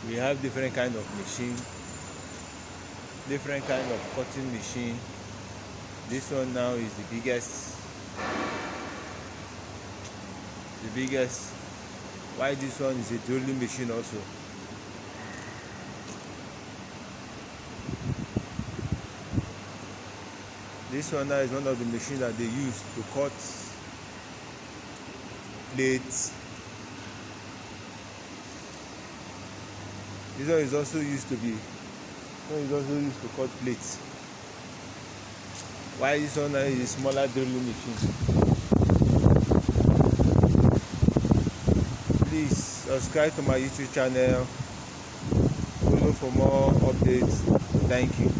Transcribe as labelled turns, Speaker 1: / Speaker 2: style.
Speaker 1: We have different kind of machine, different kind of cutting machine. This one now is the biggest. Why this one is a drilling machine also. This one now is one of the machines that they use to cut plates. This one is also used to cut plates. Why this one now is a smaller drilling machine. Please subscribe to my YouTube channel. Follow for more updates. Thank you.